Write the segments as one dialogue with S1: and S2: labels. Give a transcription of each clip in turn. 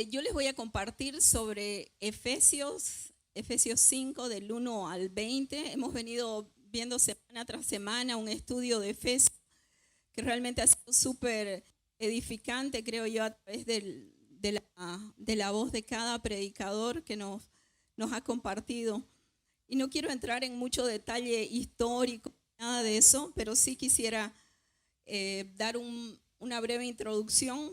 S1: Yo les voy a compartir sobre Efesios 5 del 1 al 20. Hemos venido viendo semana tras semana un estudio de Efesios que realmente ha sido súper edificante, creo yo, a través de la voz de cada predicador que nos ha compartido. Y no quiero entrar en mucho detalle histórico, nada de eso, pero sí quisiera dar una breve introducción.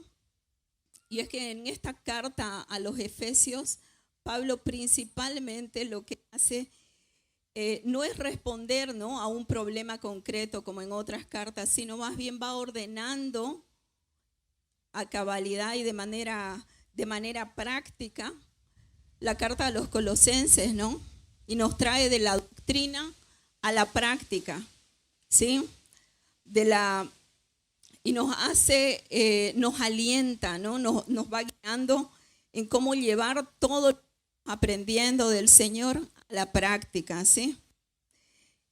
S1: Y es que en esta carta a los Efesios, Pablo principalmente lo que hace no es responder, ¿no?, a un problema concreto como en otras cartas, sino más bien va ordenando a cabalidad y de manera práctica la carta a los Colosenses, ¿no? Y nos trae de la doctrina a la práctica, ¿sí? Y nos hace, nos alienta, ¿no? Nos va guiando en cómo llevar todo aprendiendo del Señor a la práctica, ¿sí?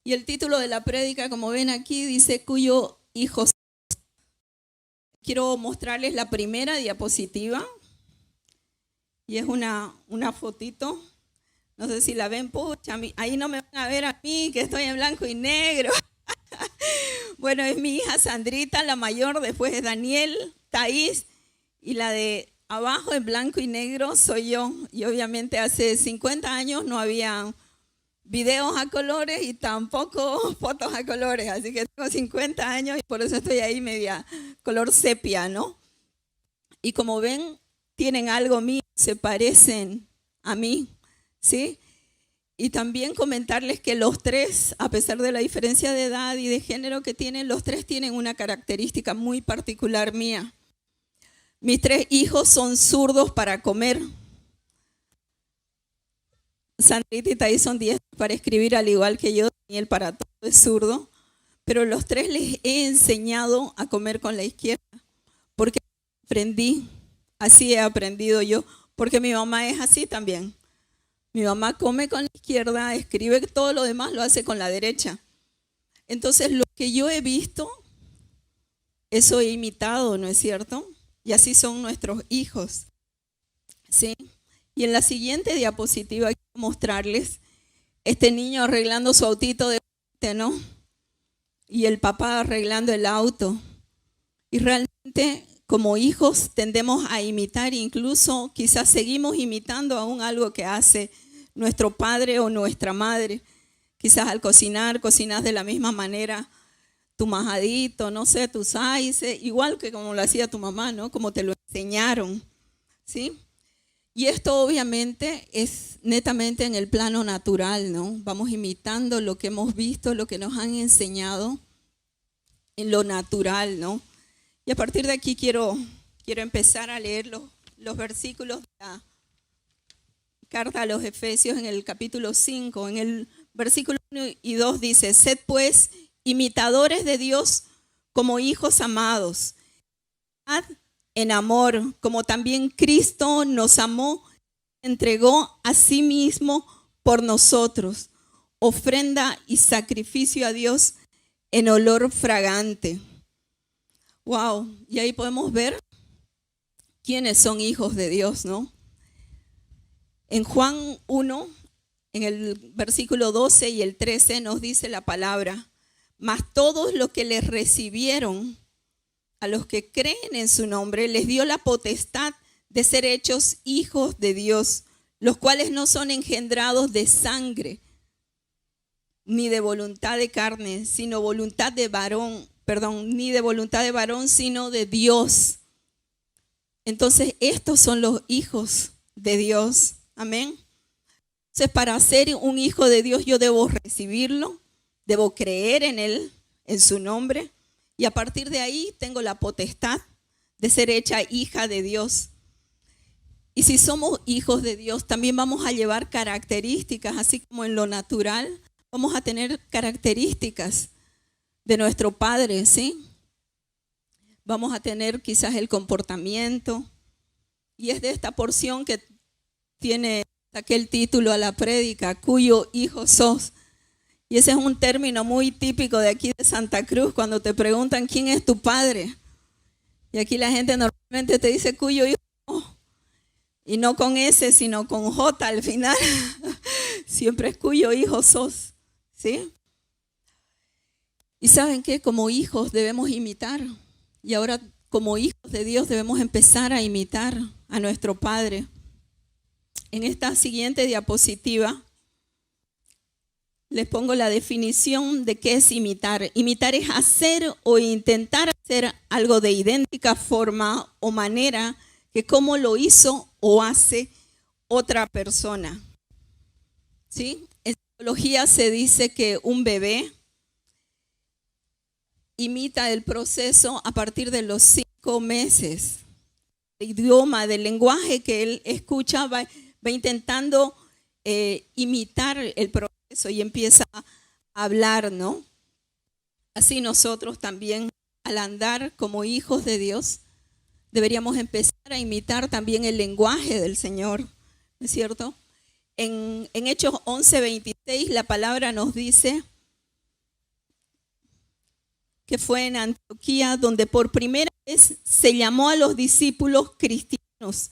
S1: Y el título de la prédica, como ven aquí, dice cuyo hijo sos. Quiero mostrarles la primera diapositiva. Y es una fotito. No sé si la ven, pucha, ahí no me van a ver a mí, que estoy en blanco y negro. Bueno, es mi hija Sandrita, la mayor, después es Daniel, Thaís, y la de abajo en blanco y negro soy yo. Y obviamente hace 50 años no había videos a colores y tampoco fotos a colores, así que tengo 50 años y por eso estoy ahí media color sepia, ¿no? Y como ven, tienen algo mío, se parecen a mí, ¿sí? Y también comentarles que los tres, a pesar de la diferencia de edad y de género que tienen, los tres tienen una característica muy particular mía. Mis tres hijos son zurdos para comer. Sandrita y Thaís son diestros para escribir, al igual que yo. Daniel para todo es zurdo. Pero los tres les he enseñado a comer con la izquierda. Porque aprendí, así he aprendido yo. Porque mi mamá es así también. Mi mamá come con la izquierda, escribe, todo lo demás lo hace con la derecha. Entonces, lo que yo he visto, eso he imitado, ¿no es cierto? Y así son nuestros hijos, ¿sí? Y en la siguiente diapositiva quiero mostrarles este niño arreglando su autito de juguete, ¿no? Y el papá arreglando el auto. Y realmente, como hijos, tendemos a imitar, incluso quizás seguimos imitando aún algo que hace nuestro padre o nuestra madre. Quizás al cocinar, cocinas de la misma manera tu majadito, no sé, tus aices, igual que como lo hacía tu mamá, ¿no? Como te lo enseñaron, ¿sí? Y esto obviamente es netamente en el plano natural, ¿no? Vamos imitando lo que hemos visto, lo que nos han enseñado en lo natural, ¿no? Y a partir de aquí quiero empezar a leer los versículos de la carta a los Efesios en el capítulo 5. En el versículo 1 y 2 dice: sed pues imitadores de Dios como hijos amados, en amor, como también Cristo nos amó, entregó a sí mismo por nosotros, ofrenda y sacrificio a Dios en olor fragante. Wow, y ahí podemos ver quiénes son hijos de Dios, ¿no? En Juan 1, en el versículo 12 y el 13 nos dice la palabra: mas todos los que les recibieron, a los que creen en su nombre, les dio la potestad de ser hechos hijos de Dios, los cuales no son engendrados de sangre, ni de voluntad de carne, sino voluntad de varón, ni de voluntad de varón, sino de Dios. Entonces, estos son los hijos de Dios. Amén. Entonces, para ser un hijo de Dios, yo debo recibirlo, debo creer en Él, en su nombre, y a partir de ahí tengo la potestad de ser hecha hija de Dios. Y si somos hijos de Dios, también vamos a llevar características, así como en lo natural, vamos a tener características de nuestro Padre, ¿sí? Vamos a tener quizás el comportamiento. Y es de esta porción que tiene aquel título a la prédica: cuyo hijo sos. Y ese es un término muy típico de aquí de Santa Cruz, cuando te preguntan quién es tu padre. Y aquí la gente normalmente te dice cuyo hijo. Y no con S, sino con J al final. Siempre es cuyo hijo sos, ¿sí? Y ¿saben qué? Como hijos debemos imitar. Y ahora como hijos de Dios debemos empezar a imitar a nuestro Padre. En esta siguiente diapositiva les pongo la definición de qué es imitar. Imitar es hacer o intentar hacer algo de idéntica forma o manera que como lo hizo o hace otra persona. ¿Sí? En psicología se dice que un bebé imita el proceso a partir de los 5 meses. El idioma, del lenguaje que él escucha va intentando imitar el proceso y empieza a hablar, ¿no? Así nosotros también, al andar como hijos de Dios, deberíamos empezar a imitar también el lenguaje del Señor, ¿no es cierto? En Hechos 11:26 la palabra nos dice que fue en Antioquía donde por primera vez se llamó a los discípulos cristianos,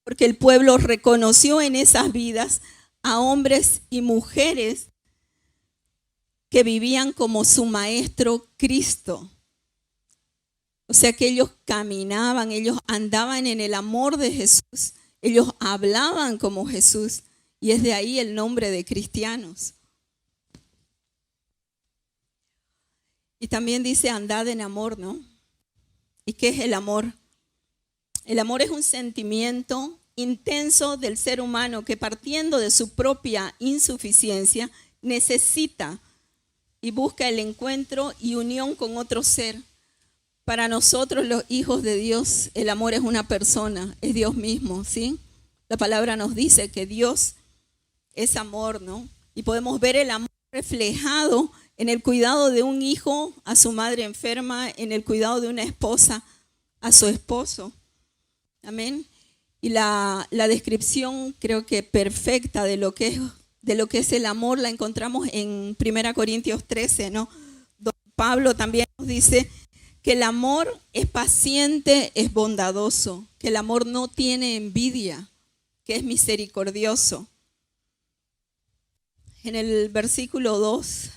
S1: porque el pueblo reconoció en esas vidas a hombres y mujeres que vivían como su maestro Cristo. O sea que ellos caminaban, ellos andaban en el amor de Jesús, ellos hablaban como Jesús, y es de ahí el nombre de cristianos. Y también dice andad en amor, ¿no? ¿Y qué es el amor? El amor es un sentimiento intenso del ser humano que partiendo de su propia insuficiencia necesita y busca el encuentro y unión con otro ser. Para nosotros los hijos de Dios, el amor es una persona, es Dios mismo, ¿sí? La palabra nos dice que Dios es amor, ¿no? Y podemos ver el amor reflejado en el cuidado de un hijo a su madre enferma, en el cuidado de una esposa a su esposo. Amén. Y la descripción creo que perfecta de lo que es el amor la encontramos en 1 Corintios 13, ¿no? Donde Pablo también nos dice que el amor es paciente, es bondadoso, que el amor no tiene envidia, que es misericordioso. En el versículo 2,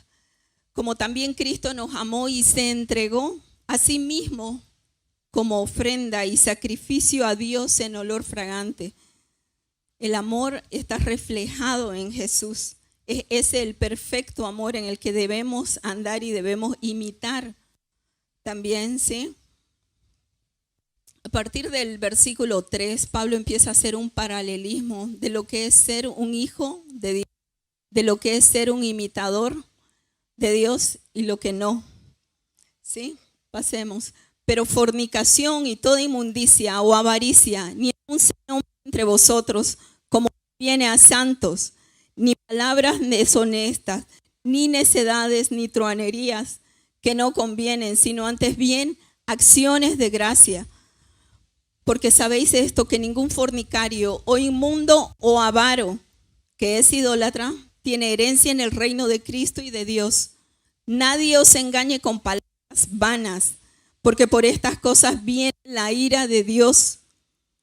S1: como también Cristo nos amó y se entregó a sí mismo como ofrenda y sacrificio a Dios en olor fragante. El amor está reflejado en Jesús. Es ese el perfecto amor en el que debemos andar y debemos imitar también, ¿sí? A partir del versículo 3, Pablo empieza a hacer un paralelismo de lo que es ser un hijo de Dios, de lo que es ser un imitador de Dios y lo que no. ¿Sí? Pasemos. Pero fornicación y toda inmundicia o avaricia, ni aun se nombre entre vosotros como viene a santos, ni palabras deshonestas, ni necedades, ni truanerías que no convienen, sino antes bien acciones de gracia. Porque sabéis esto, que ningún fornicario o inmundo o avaro que es idólatra tiene herencia en el reino de Cristo y de Dios. Nadie os engañe con palabras vanas, porque por estas cosas viene la ira de Dios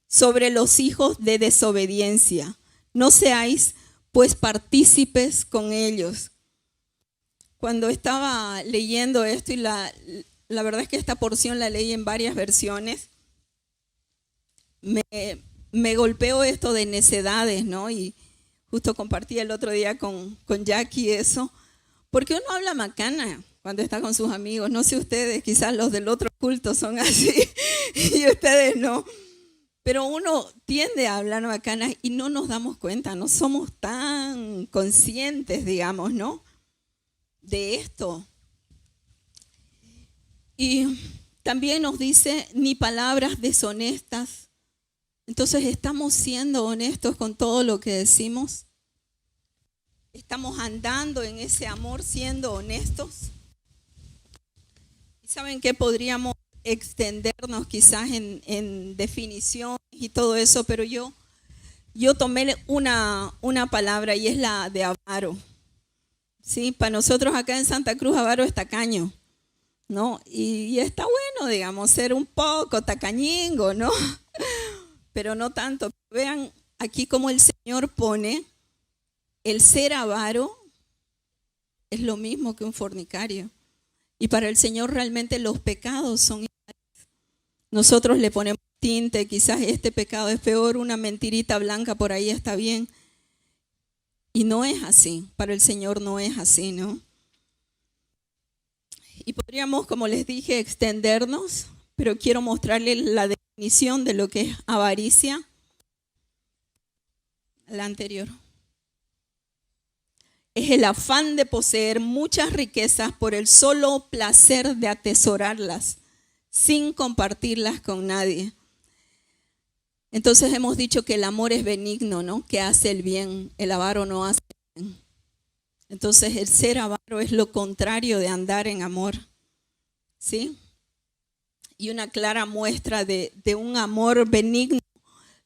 S1: sobre los hijos de desobediencia. No seáis pues partícipes con ellos. Cuando estaba leyendo esto, y la verdad es que esta porción la leí en varias versiones, me golpeó esto de necedades, ¿no? Y justo compartí el otro día con Jackie eso, porque uno habla macana cuando está con sus amigos. No sé ustedes, quizás los del otro culto son así y ustedes no. Pero uno tiende a hablar macana y no nos damos cuenta, no somos tan conscientes, digamos, ¿no? De esto. Y también nos dice, ni palabras deshonestas. Entonces, ¿estamos siendo honestos con todo lo que decimos? ¿Estamos andando en ese amor siendo honestos? ¿Y saben qué? Podríamos extendernos quizás en definición y todo eso, pero yo tomé una palabra y es la de avaro. ¿Sí? Para nosotros acá en Santa Cruz, avaro es tacaño, ¿no? Y está bueno, digamos, ser un poco tacañingo, ¿no? pero no tanto. Vean aquí cómo el Señor pone el ser avaro es lo mismo que un fornicario. Y para el Señor realmente los pecados son iguales. Nosotros le ponemos tinte, quizás este pecado es peor, una mentirita blanca por ahí está bien. Y no es así, para el Señor no es así, ¿no? Y podríamos, como les dije, extendernos, pero quiero mostrarles la definición de lo que es avaricia. La anterior. Es el afán de poseer muchas riquezas por el solo placer de atesorarlas, sin compartirlas con nadie. Entonces hemos dicho que el amor es benigno, ¿no? Que hace el bien, el avaro no hace el bien. Entonces el ser avaro es lo contrario de andar en amor, ¿sí? Y una clara muestra de un amor benigno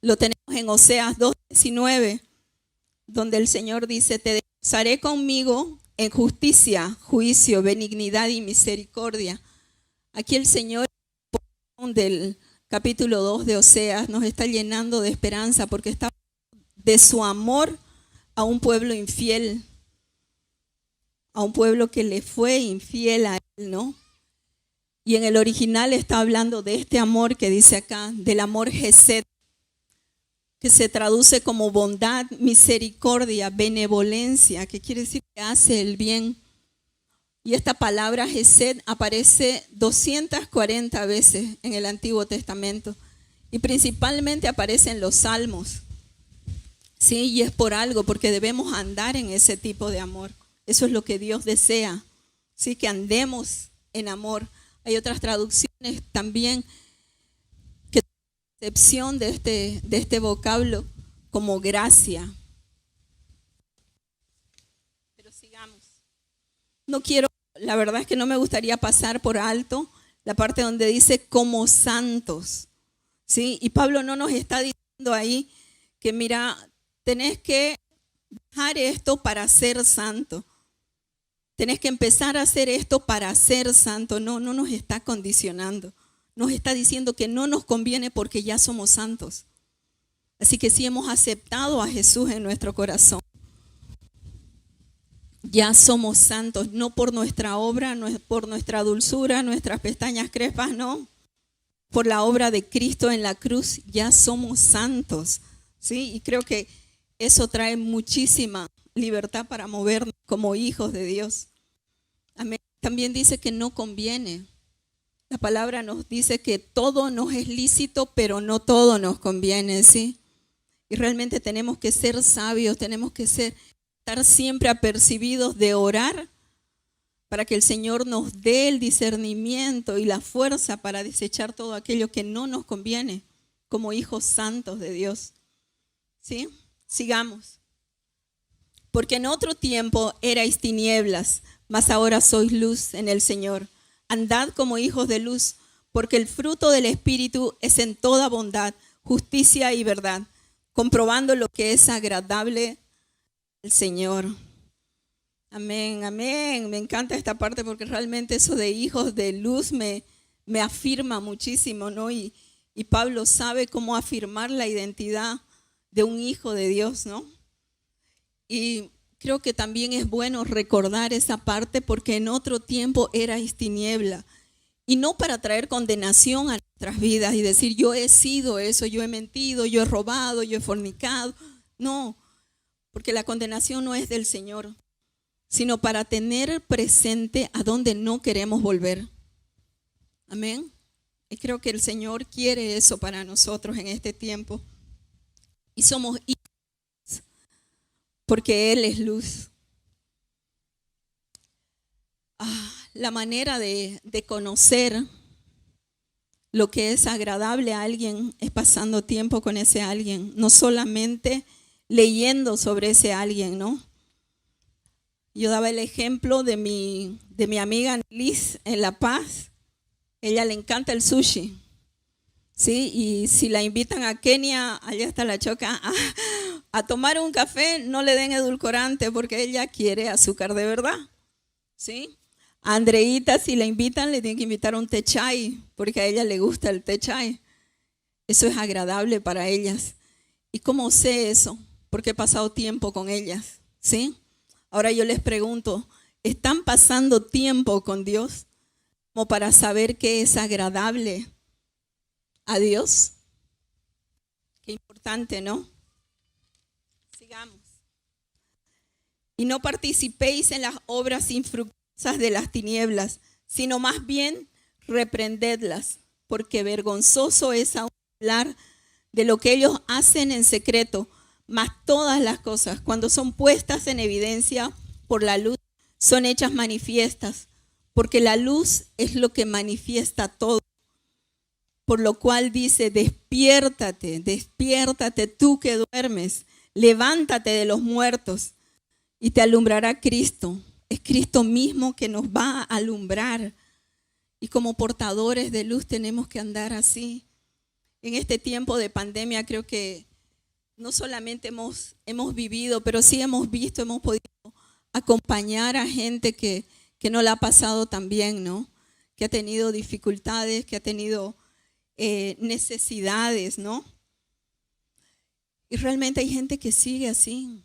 S1: lo tenemos en Oseas 2:19, donde el Señor dice, te desposaré conmigo en justicia, juicio, benignidad y misericordia. Aquí el Señor del capítulo 2 de Oseas nos está llenando de esperanza porque está de su amor a un pueblo infiel, a un pueblo que le fue infiel a él, ¿no? Y en el original está hablando de este amor que dice acá, del amor Gesed, que se traduce como bondad, misericordia, benevolencia, que quiere decir que hace el bien. Y esta palabra Gesed aparece 240 veces en el Antiguo Testamento y principalmente aparece en los Salmos. Sí, y es por algo, porque debemos andar en ese tipo de amor. Eso es lo que Dios desea, sí, que andemos en amor. Hay otras traducciones también que excepción de este vocablo como gracia. Pero sigamos. No quiero, la verdad es que no me gustaría pasar por alto la parte donde dice como santos, ¿sí? Y Pablo no nos está diciendo ahí que mira, tenés que dejar esto para ser santo. Tenés que empezar a hacer esto para ser santo. No nos está condicionando. Nos está diciendo que no nos conviene porque ya somos santos. Así que si hemos aceptado a Jesús en nuestro corazón, ya somos santos, no por nuestra obra, no es por nuestra dulzura, nuestras pestañas crespas, no. Por la obra de Cristo en la cruz, ya somos santos, ¿sí? Y creo que eso trae muchísima libertad para movernos como hijos de Dios. Amén. También dice que no conviene. La palabra nos dice que todo nos es lícito, pero no todo nos conviene, ¿sí? Y realmente tenemos que ser sabios, tenemos que estar siempre apercibidos de orar para que el Señor nos dé el discernimiento y la fuerza para desechar todo aquello que no nos conviene como hijos santos de Dios. ¿Sí? Sigamos. Porque en otro tiempo erais tinieblas, mas ahora sois luz en el Señor. Andad como hijos de luz, porque el fruto del Espíritu es en toda bondad, justicia y verdad, comprobando lo que es agradable al Señor. Amén, amén. Me encanta esta parte porque realmente eso de hijos de luz me afirma muchísimo, ¿no? Y Pablo sabe cómo afirmar la identidad de un hijo de Dios, ¿no? Y creo que también es bueno recordar esa parte porque en otro tiempo erais tiniebla. Y no para traer condenación a nuestras vidas y decir yo he sido eso, yo he mentido, yo he robado, yo he fornicado. No, porque la condenación no es del Señor, sino para tener presente a dónde no queremos volver. Amén. Y creo que el Señor quiere eso para nosotros en este tiempo. Y somos hijos porque Él es luz. La manera de conocer lo que es agradable a alguien es pasando tiempo con ese alguien, no solamente leyendo sobre ese alguien, ¿no? Yo daba el ejemplo de mi amiga Liz en La Paz. Ella le encanta el sushi, ¿sí? Y si la invitan a Kenia, allá está la Choca, a tomar un café, no le den edulcorante porque ella quiere azúcar de verdad, ¿sí? A Andreita, si la invitan, le tienen que invitar un té chai porque a ella le gusta el té chai. Eso es agradable para ellas. ¿Y cómo sé eso? Porque he pasado tiempo con ellas, ¿sí? Ahora yo les pregunto, ¿están pasando tiempo con Dios como para saber qué es agradable a Dios? Qué importante, ¿no? Sigamos. Y no participéis en las obras infructuosas de las tinieblas, sino más bien reprendedlas, porque vergonzoso es aún hablar de lo que ellos hacen en secreto, mas todas las cosas, cuando son puestas en evidencia por la luz, son hechas manifiestas, porque la luz es lo que manifiesta todo. Por lo cual dice, despiértate, despiértate tú que duermes, levántate de los muertos y te alumbrará Cristo. Es Cristo mismo que nos va a alumbrar. Y como portadores de luz tenemos que andar así. En este tiempo de pandemia creo que no solamente hemos vivido, pero sí hemos visto, hemos podido acompañar a gente que no la ha pasado tan bien, ¿no? Que ha tenido dificultades, que ha tenido necesidades, ¿no? Y realmente hay gente que sigue así,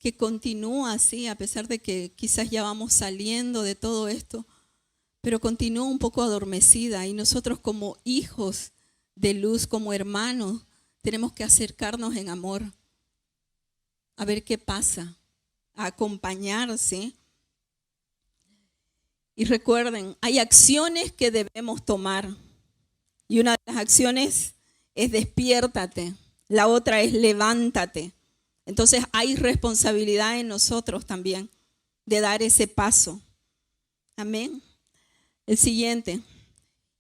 S1: que continúa así, a pesar de que quizás ya vamos saliendo de todo esto, pero continúa un poco adormecida. Y nosotros como hijos de luz, como hermanos, tenemos que acercarnos en amor, a ver qué pasa, a acompañarse. Y recuerden, hay acciones que debemos tomar. Y una de las acciones es despiértate, la otra es levántate. Entonces hay responsabilidad en nosotros también de dar ese paso. Amén. El siguiente,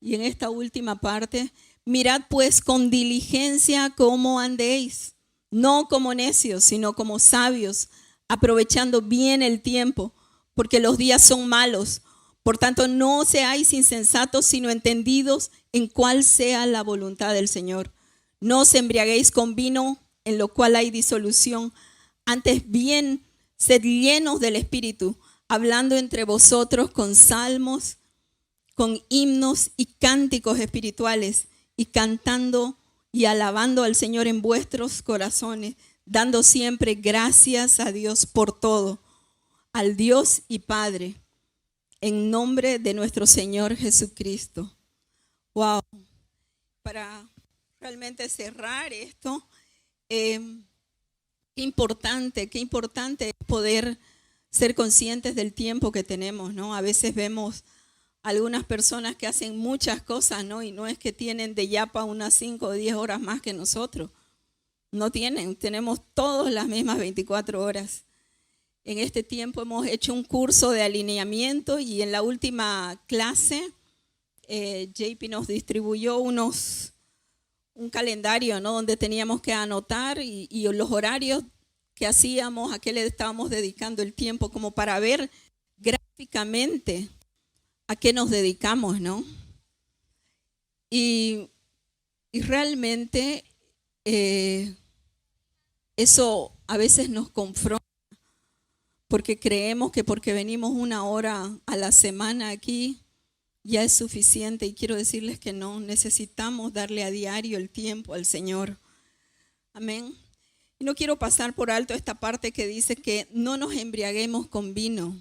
S1: y en esta última parte, mirad pues con diligencia cómo andéis, no como necios, sino como sabios, aprovechando bien el tiempo, porque los días son malos. Por tanto, no seáis insensatos, sino entendidos en cuál sea la voluntad del Señor. No os embriaguéis con vino, en lo cual hay disolución. Antes bien, sed llenos del Espíritu, hablando entre vosotros con salmos, con himnos y cánticos espirituales, y cantando y alabando al Señor en vuestros corazones, dando siempre gracias a Dios por todo, al Dios y Padre, en nombre de nuestro Señor Jesucristo. Wow. Para realmente cerrar esto, qué importante es poder ser conscientes del tiempo que tenemos, ¿no? A veces vemos algunas personas que hacen muchas cosas, ¿no? Y no es que tienen de yapa unas 5 o 10 horas más que nosotros. No tienen, tenemos todos las mismas 24 horas. En este tiempo hemos hecho un curso de alineamiento y en la última clase JP nos distribuyó un calendario, ¿no? Donde teníamos que anotar y los horarios que hacíamos, a qué le estábamos dedicando el tiempo, como para ver gráficamente a qué nos dedicamos, ¿no? Y realmente eso a veces nos confronta, porque creemos que porque venimos 1 hora a la semana aquí ya es suficiente, y quiero decirles que no, necesitamos darle a diario el tiempo al Señor. Amén. Y no quiero pasar por alto esta parte que dice que no nos embriaguemos con vino.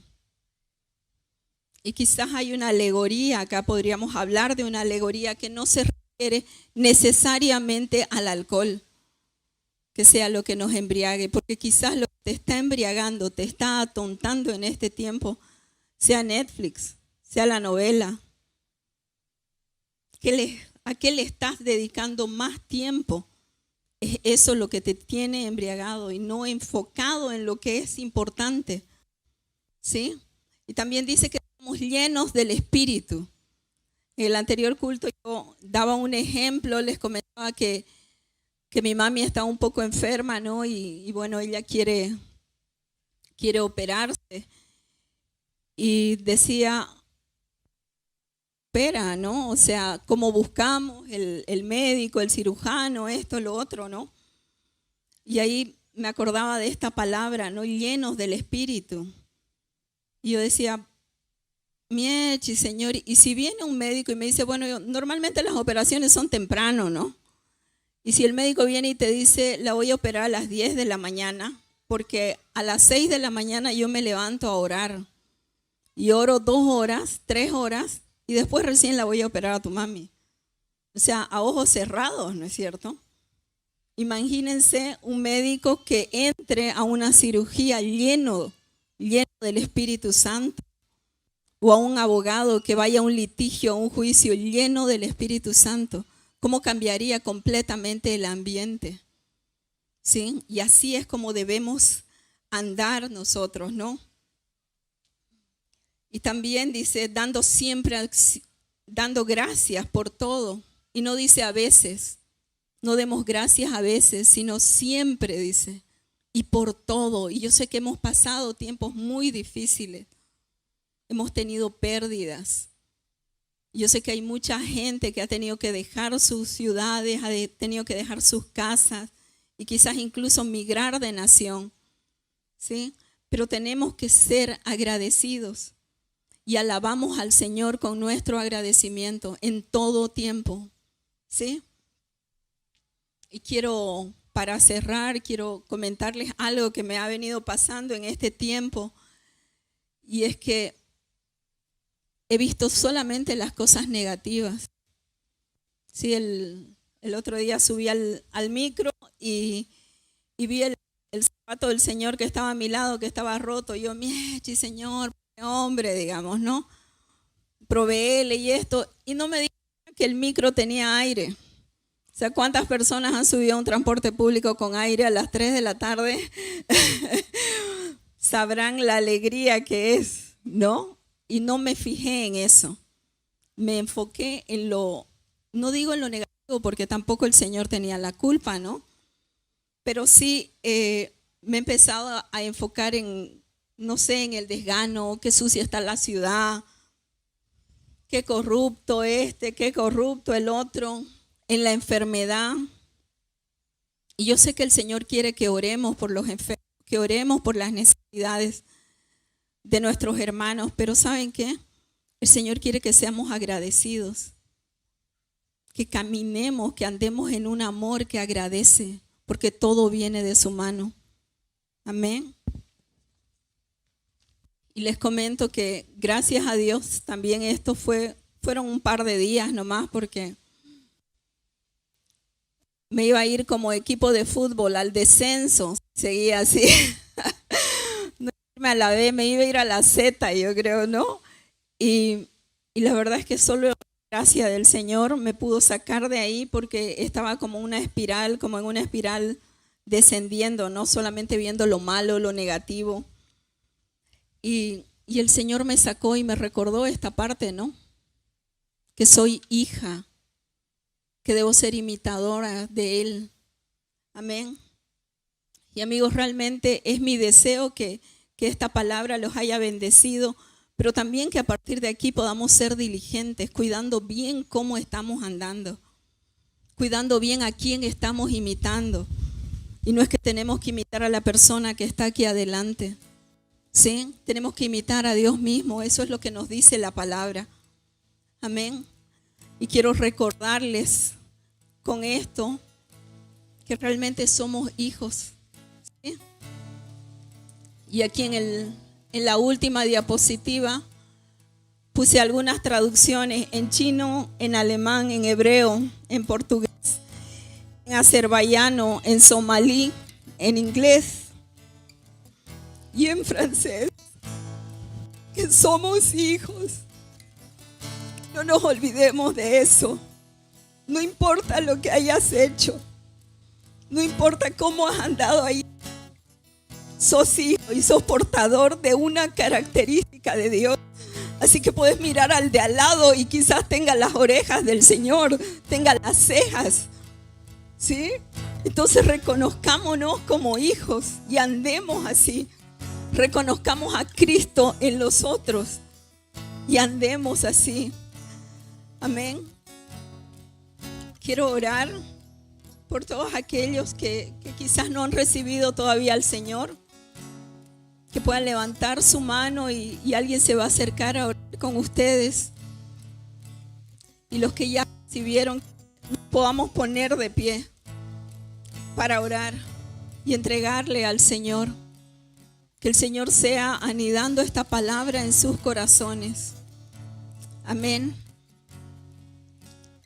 S1: Y quizás hay una alegoría, acá podríamos hablar de una alegoría que no se refiere necesariamente al alcohol, que sea lo que nos embriague, porque quizás lo que te está embriagando, te está atontando en este tiempo, sea Netflix, sea la novela. ¿A qué le estás dedicando más tiempo? Es eso lo que te tiene embriagado y no enfocado en lo que es importante, ¿sí? Y también dice que estamos llenos del Espíritu. En el anterior culto yo daba un ejemplo, les comentaba que mi mami está un poco enferma, ¿no? Y bueno, ella quiere operarse. Y decía, espera, ¿no? O sea, cómo buscamos el médico, el cirujano, esto, lo otro, ¿no? Y ahí me acordaba de esta palabra, ¿no? Llenos del Espíritu. Y yo decía, Miechi, señor, y si viene un médico y me dice, bueno, normalmente las operaciones son temprano, ¿no? Y si el médico viene y te dice, la voy a operar a las 10 de la mañana, porque a las 6 de la mañana yo me levanto a orar. Y oro 2 horas, 3 horas, y después recién la voy a operar a tu mami. O sea, a ojos cerrados, ¿no es cierto? Imagínense un médico que entre a una cirugía lleno del Espíritu Santo, o a un abogado que vaya a un litigio, a un juicio lleno del Espíritu Santo. ¿Cómo cambiaría completamente el ambiente? ¿Sí? Y así es como debemos andar nosotros, ¿no? Y también dice, dando gracias por todo. Y no dice a veces, no demos gracias a veces, sino siempre, dice, y por todo. Y yo sé que hemos pasado tiempos muy difíciles. Hemos tenido pérdidas. Yo sé que hay mucha gente que ha tenido que dejar sus ciudades, ha tenido que dejar sus casas y quizás incluso migrar de nación, ¿sí? Pero tenemos que ser agradecidos y alabamos al Señor con nuestro agradecimiento en todo tiempo, ¿sí? Y para cerrar, quiero comentarles algo que me ha venido pasando en este tiempo, y es que he visto solamente las cosas negativas. Sí, el otro día subí al micro y vi el zapato del Señor que estaba a mi lado, que estaba roto. Y yo, miechi, Señor, hombre, digamos, ¿no? Proveele y esto. Y no me dijeron que el micro tenía aire. O sea, ¿cuántas personas han subido a un transporte público con aire a las 3 de la tarde? Sabrán la alegría que es, ¿no? Y no me fijé en eso. Me enfoqué en no digo en lo negativo porque tampoco el Señor tenía la culpa, ¿no? Pero sí me he empezado a enfocar en, no sé, en el desgano, qué sucia está la ciudad, qué corrupto qué corrupto el otro, en la enfermedad. Y yo sé que el Señor quiere que oremos por los enfermos, que oremos por las necesidades de nuestros hermanos, pero ¿saben qué? El Señor quiere que seamos agradecidos, que caminemos, que andemos en un amor que agradece, porque todo viene de su mano. Amén. Y les comento que gracias a Dios también fueron un par de días nomás, porque me iba a ir como equipo de fútbol al descenso, seguía así. Me a la B, me iba a ir a la Z, yo creo, ¿no? Y la verdad es que solo la gracia del Señor me pudo sacar de ahí, porque estaba como en una espiral descendiendo, ¿no? Solamente viendo lo malo, lo negativo. Y el Señor me sacó y me recordó esta parte, ¿no? Que soy hija, que debo ser imitadora de Él. Amén. Y amigos, realmente es mi deseo que esta palabra los haya bendecido, pero también que a partir de aquí podamos ser diligentes, cuidando bien cómo estamos andando, cuidando bien a quién estamos imitando. Y no es que tenemos que imitar a la persona que está aquí adelante, ¿sí? Tenemos que imitar a Dios mismo, eso es lo que nos dice la palabra. Amén. Y quiero recordarles con esto que realmente somos hijos, ¿sí? Y aquí en la última diapositiva puse algunas traducciones en chino, en alemán, en hebreo, en portugués, en azerbaiyano, en somalí, en inglés y en francés. Que somos hijos. No nos olvidemos de eso. No importa lo que hayas hecho. No importa cómo has andado ahí. Sos hijo y sos portador de una característica de Dios. Así que puedes mirar al de al lado y quizás tenga las orejas del Señor, tenga las cejas, ¿sí? Entonces reconozcámonos como hijos y andemos así. Reconozcamos a Cristo en los otros y andemos así. Amén. Quiero orar por todos aquellos que quizás no han recibido todavía al Señor, que puedan levantar su mano y alguien se va a acercar a orar con ustedes. Y los que ya recibieron, nos podamos poner de pie para orar y entregarle al Señor. Que el Señor sea anidando esta palabra en sus corazones. Amén.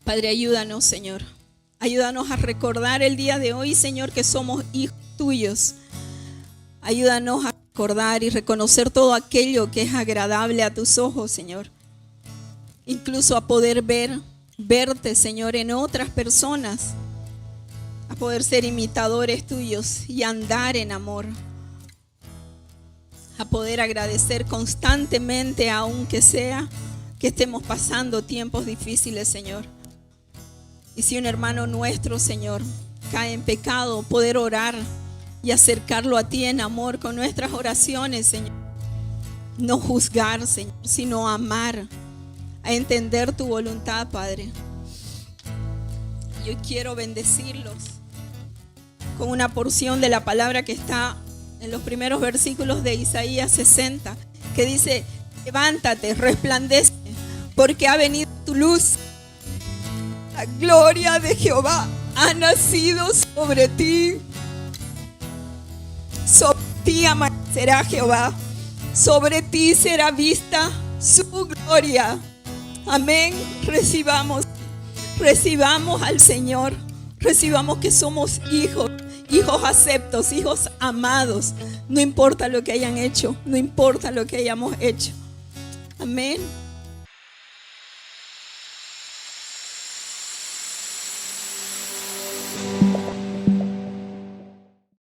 S1: Padre, ayúdanos, Señor. Ayúdanos a recordar el día de hoy, Señor, que somos hijos tuyos. Ayúdanos a recordar y reconocer todo aquello que es agradable a tus ojos, Señor. Incluso a poder verte, Señor, en otras personas. A poder ser imitadores tuyos y andar en amor. A poder agradecer constantemente, aunque sea que estemos pasando tiempos difíciles, Señor. Y si un hermano nuestro, Señor, cae en pecado, poder orar y acercarlo a ti en amor con nuestras oraciones, Señor. No juzgar, Señor, sino amar, a entender tu voluntad, Padre. Yo quiero bendecirlos con una porción de la palabra que está en los primeros versículos de Isaías 60, que dice: levántate, resplandece, porque ha venido tu luz. La gloria de Jehová ha nacido sobre ti. Sobre ti amanecerá Jehová. Sobre ti será vista su gloria. Amén. Recibamos al Señor. Recibamos que somos hijos aceptos, hijos amados. No importa lo que hayan hecho, no importa lo que hayamos hecho. Amén.